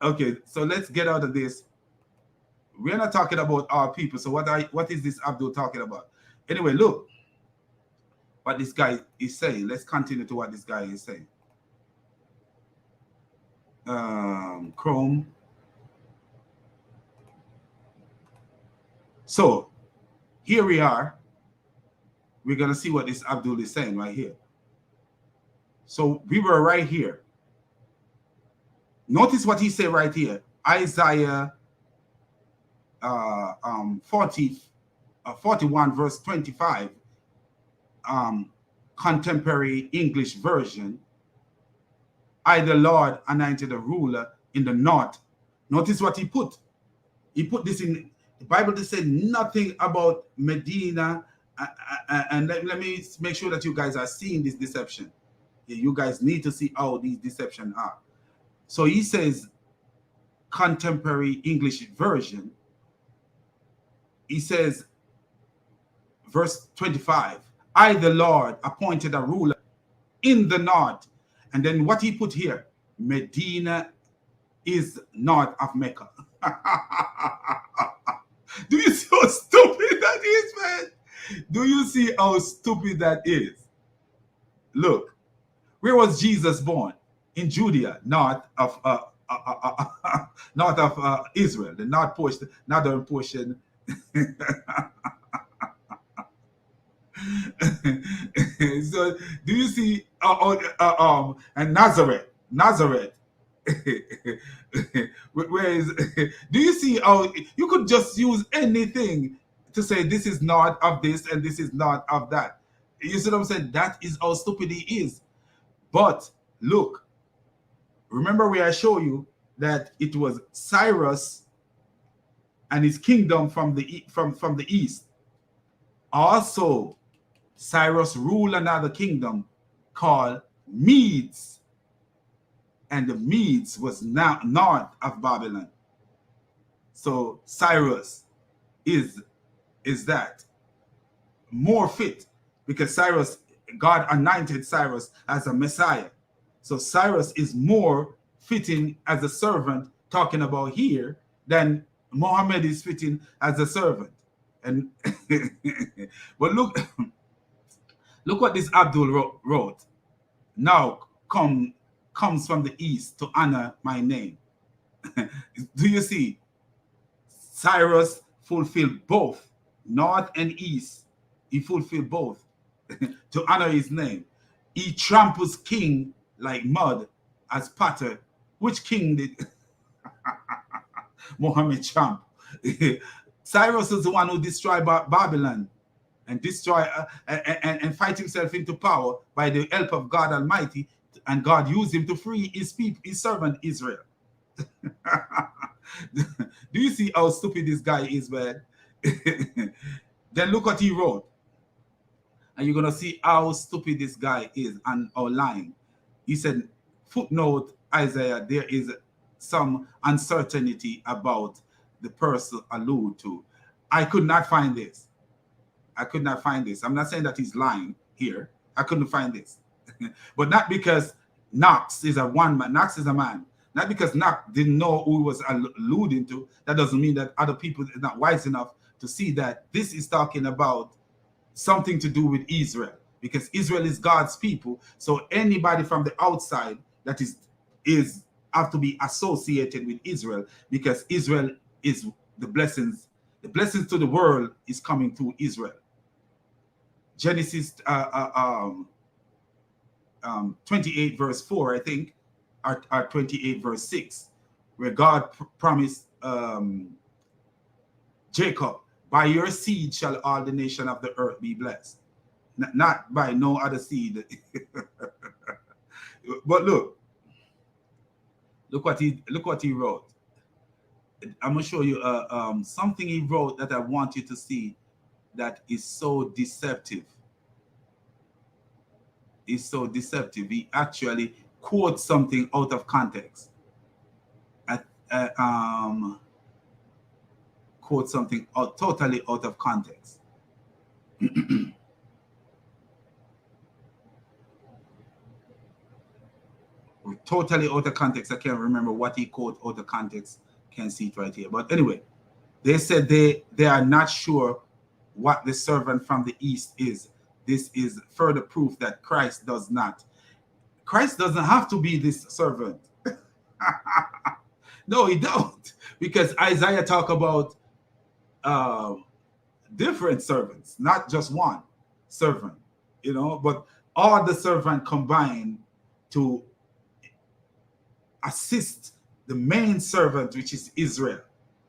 Okay, so let's get out of this. We're not talking about our people. So what is this Abdul talking about? Anyway, look what this guy is saying. Let's continue to what this guy is saying. Chrome. So here we are. We're gonna see what this Abdul is saying right here. So we were right here. Notice what he said right here. Isaiah 41 verse 25, contemporary English version. I, the Lord, anointed a ruler in the north. Notice what he put. He put this in the Bible to say nothing about Medina. And let me make sure that you guys are seeing this deception. You guys need to see how these deceptions are. So he says, contemporary English version. He says, verse 25, I, the Lord, appointed a ruler in the north. And then what he put here, Medina is north of Mecca. Do you see how stupid that is, man? Do you see how stupid that is? Look, where was Jesus born? In Judea, north of Israel, the northern portion. So, do you see? And Nazareth. Where is? Do you see how you could just use anything to say this is not of this and this is not of that? You see what I'm saying? That is how stupid he is. But look, remember where I show you that it was Cyrus and his kingdom from the east. Also, Cyrus ruled another kingdom called Medes, and the Medes was now north of Babylon. So Cyrus is that more fit, because Cyrus, God anointed Cyrus as a Messiah. So Cyrus is more fitting as a servant, talking about here, than Muhammad is fitting as a servant. And but look what this Abdul wrote. Now comes from the east to honor my name. Do you see? Cyrus fulfilled both, north and east. He fulfilled both to honor his name. He tramples king like mud as potter. Which king did Muhammad tramp? Cyrus is the one who destroyed Babylon and and fight himself into power by the help of God Almighty, and God used him to free his people, his servant Israel. Do you see how stupid this guy is, man? Then look what he wrote. And you're going to see how stupid this guy is and how lying. He said, footnote Isaiah, there is some uncertainty about the person allude to. I could not find this. I'm not saying that he's lying here. I couldn't find this. But not because Knox is a one man. Knox is a man. Not because Knox didn't know who he was alluding to. That doesn't mean that other people are not wise enough to see that this is talking about something to do with Israel, because Israel is God's people. So anybody from the outside that is have to be associated with Israel, because Israel is the blessings. The blessings to the world is coming through Israel. Genesis 28 verse 4, I think, or 28 verse 6, where God promised Jacob, by your seed shall all the nation of the earth be blessed. Not by no other seed. But look what he wrote. I'm gonna show you something he wrote that I want you to see that is so deceptive. Is so deceptive. He actually quotes something out of context. At, quote something totally out of context. Totally out of context. I can't remember what he quote out of context. Can't see it right here. But anyway, they said they are not sure what the servant from the east is. This is further proof that Christ does not. Christ doesn't have to be this servant. No, he don't. Because Isaiah talk about different servants, not just one servant, but all the servant combined to assist the main servant, which is Israel.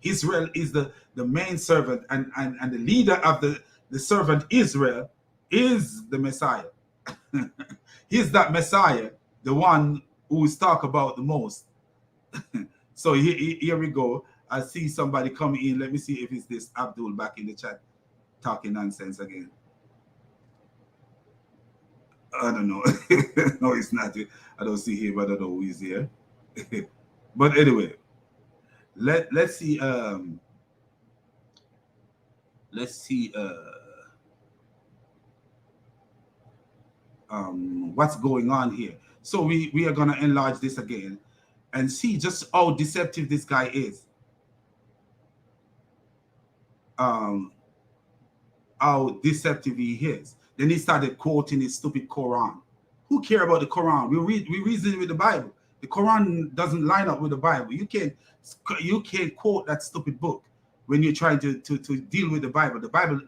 Israel is the main servant, and the leader of the servant Israel is the Messiah. He's that Messiah, the one who is talked about the most. So here we go. I see somebody coming in. Let me see if it's this Abdul back in the chat talking nonsense again. I don't know. No, it's not. I don't see him. I don't know who is here. But anyway, let's see. Let's see. What's going on here? So we are gonna enlarge this again and see just how deceptive this guy is. How deceptive he is. Then he started quoting his stupid Quran. Who care about the Quran? We reason with the Bible. The Quran doesn't line up with the Bible. You can't quote that stupid book when you're trying to deal with the Bible. The Bible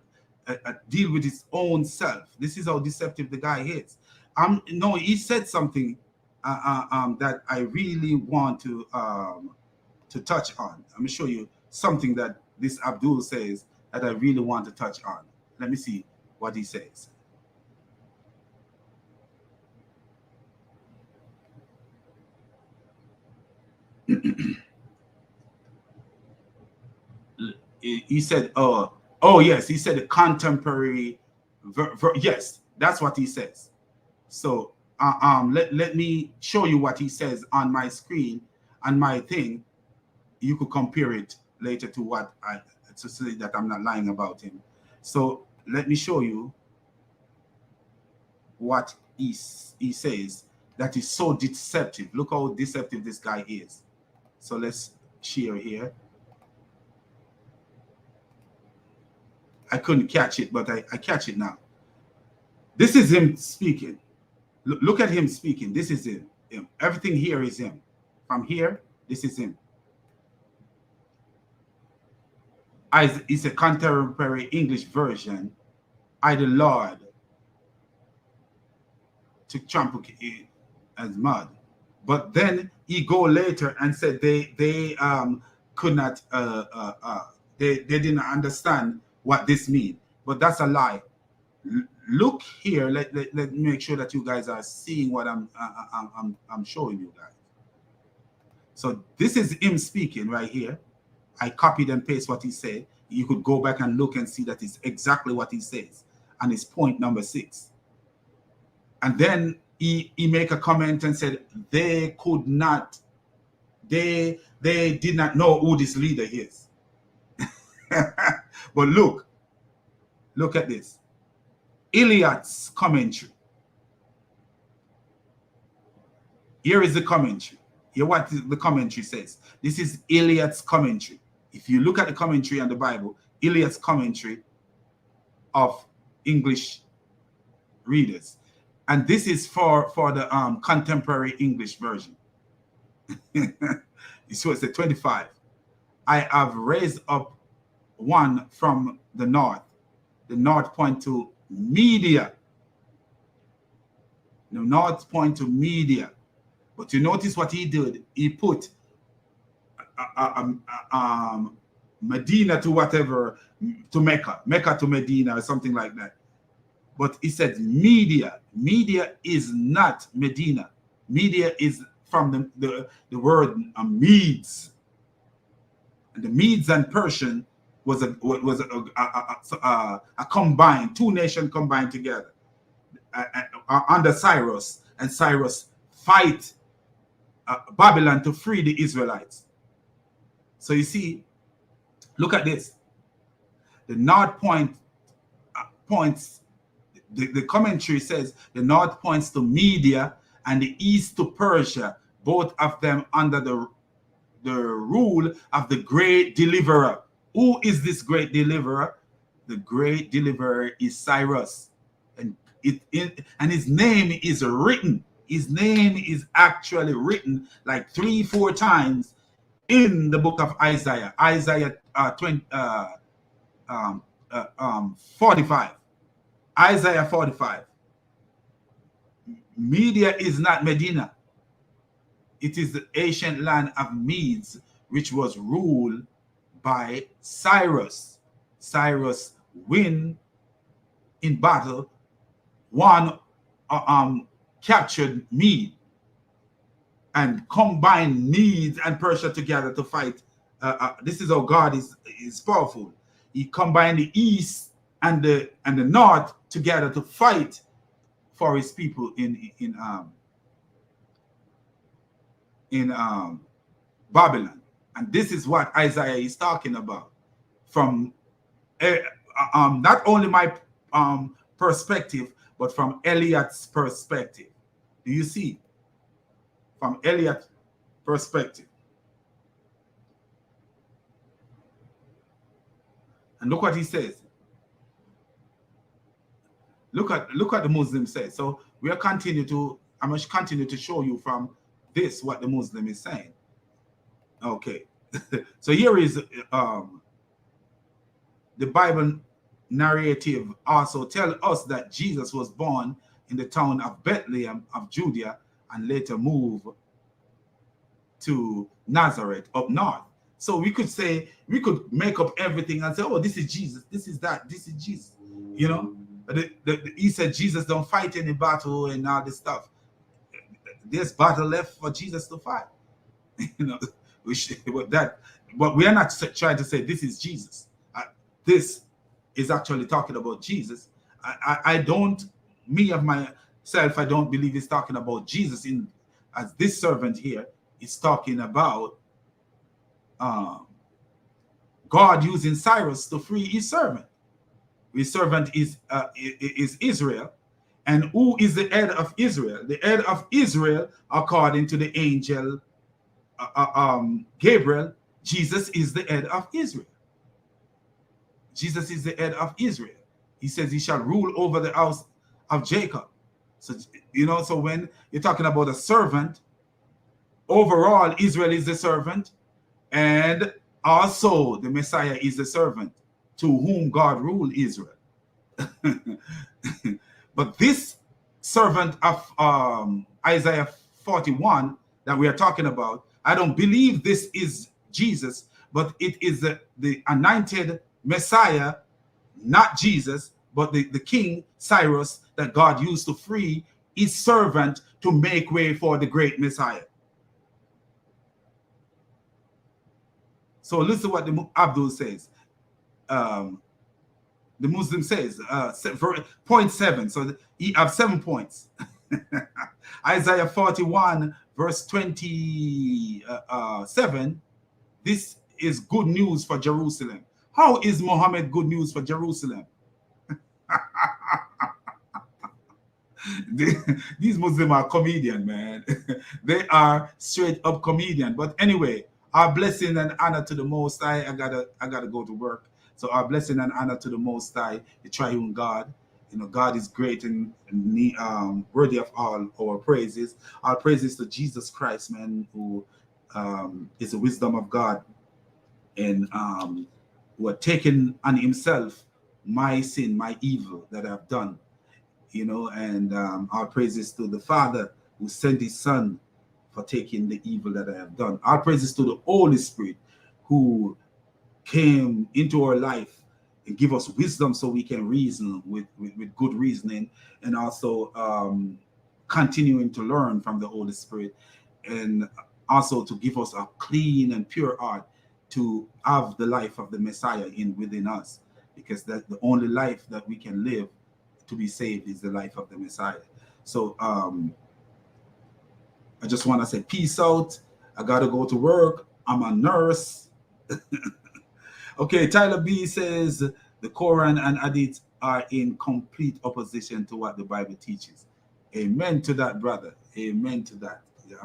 deal with its own self. This is how deceptive the guy is. No, he said something that I really want to touch on. I'm gonna show you something that this Abdul says that I really want to touch on. Let me see what he says. He said, oh yes, he said a contemporary. Yes, that's what he says. So let me show you what he says on my screen, on my thing. You could compare it later to what to say that I'm not lying about him. So let me show you what he says that is so deceptive. Look how deceptive this guy is. So let's share here. I couldn't catch it, but I catch it now. This is him speaking. Look at him speaking. This is him. Everything here is him. From here, this is him. It's a contemporary English version. I, the Lord, to trample it as mud. But then he go later and said they could not they didn't understand what this means. But that's a lie. Look here. Let me make sure that you guys are seeing what I'm showing you guys. So this is him speaking right here. I copied and pasted what he said. You could go back and look and see that it's exactly what he says. And it's point number 6. And then he make a comment and said they could not, they did not know who this leader is. But look at this. Eliot's commentary. Here is the commentary. Here what the commentary says. This is Eliot's commentary. If you look at the commentary on the Bible, Eliot's commentary of English readers. And this is for the contemporary English version. So it's a 25. I have raised up one from the north. The north point to media. The north point to media. But you notice what he did. He put Medina to whatever, to Mecca to Medina or something like that. But he said media. Media is not Medina. Media is from the word Medes. And the Medes and Persian was a combined, two nations combined together under Cyrus, and Cyrus fight Babylon to free the Israelites. So you see, look at this. The north points, the commentary says the north points to Media and the east to Persia, both of them under the rule of the great deliverer. Who is this great deliverer? The great deliverer is Cyrus. And his name is written. His name is actually written like 3-4 times in the book of Isaiah. Isaiah 45. Isaiah 45. Media is not Medina. It is the ancient land of Medes, which was ruled by Cyrus. Cyrus win in battle, one captured Mede, and combined Medes and Persia together to fight. This is how God is powerful. He combined the east and the north together to fight for his people in Babylon. And this is what Isaiah is talking about from not only my perspective, but from Eliot's perspective. Do you see? From Eliot's perspective. And look what he says. Look at the Muslim says. So I must continue to show you from this what the Muslim is saying. Okay. So here is the Bible narrative also tell us that Jesus was born in the town of Bethlehem of Judea and later moved to Nazareth up north. So we could make up everything and say, oh, this is Jesus, this is that, this is Jesus. You know, he said Jesus don't fight any battle and all this stuff. There's battle left for Jesus to fight. You know, but we are not trying to say this is Jesus. This is actually talking about Jesus. I don't believe it's talking about Jesus as this servant here is talking about God using Cyrus to free his servant. His servant is Israel. And who is the head of Israel? The head of Israel, according to the angel Gabriel, Jesus is the head of Israel. Jesus is the head of Israel. He says he shall rule over the house of Jacob. So, you know, so when you're talking about a servant, overall, Israel is the servant, and also the Messiah is the servant to whom God ruled Israel. But this servant of Isaiah 41 that we are talking about, I don't believe this is Jesus, but it is the anointed Messiah, not Jesus, but the king Cyrus that God used to free his servant to make way for the great Messiah. So listen what the Abdul says. The Muslim says, point 7. So he have 7 points. Isaiah 41, verse 27. This is good news for Jerusalem. How is Muhammad good news for Jerusalem? These Muslims are comedian, man. They are straight up comedian. But anyway, our blessing and honor to the Most High. I gotta go to work. So our blessing and honor to the Most High, the Triune God. You know, God is great and worthy of all our praises. Our praises to Jesus Christ, man, who is the wisdom of God, and who had taken on himself my sin, my evil that I've done. You know, and our praises to the Father who sent his Son for taking the evil that I have done. Our praises to the Holy Spirit who came into our life and give us wisdom so we can reason with good reasoning, and also continuing to learn from the Holy Spirit, and also to give us a clean and pure heart to have the life of the Messiah in within us, because that the only life that we can live to be saved is the life of the Messiah. So I just want to say peace out. I gotta go to work. I'm a nurse. Okay, Tyler B says the Quran and Hadith are in complete opposition to what the Bible teaches. Amen to that, brother. Amen to that. Yeah,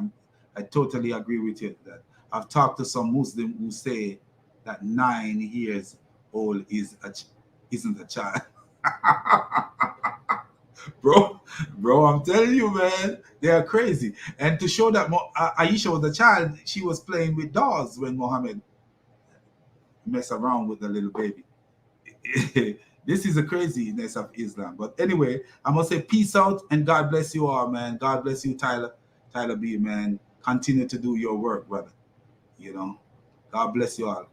I totally agree with you. That I've talked to some Muslims who say that 9 years old isn't a child. bro, bro, I'm telling you, man, they are crazy. And to show that Aisha was a child, she was playing with dolls when Muhammad mess around with the little baby. This is the craziness of Islam. But anyway, I'm gonna say peace out and God bless you all, man. God bless you, Tyler B, man. Continue to do your work, brother. You know, God bless you all.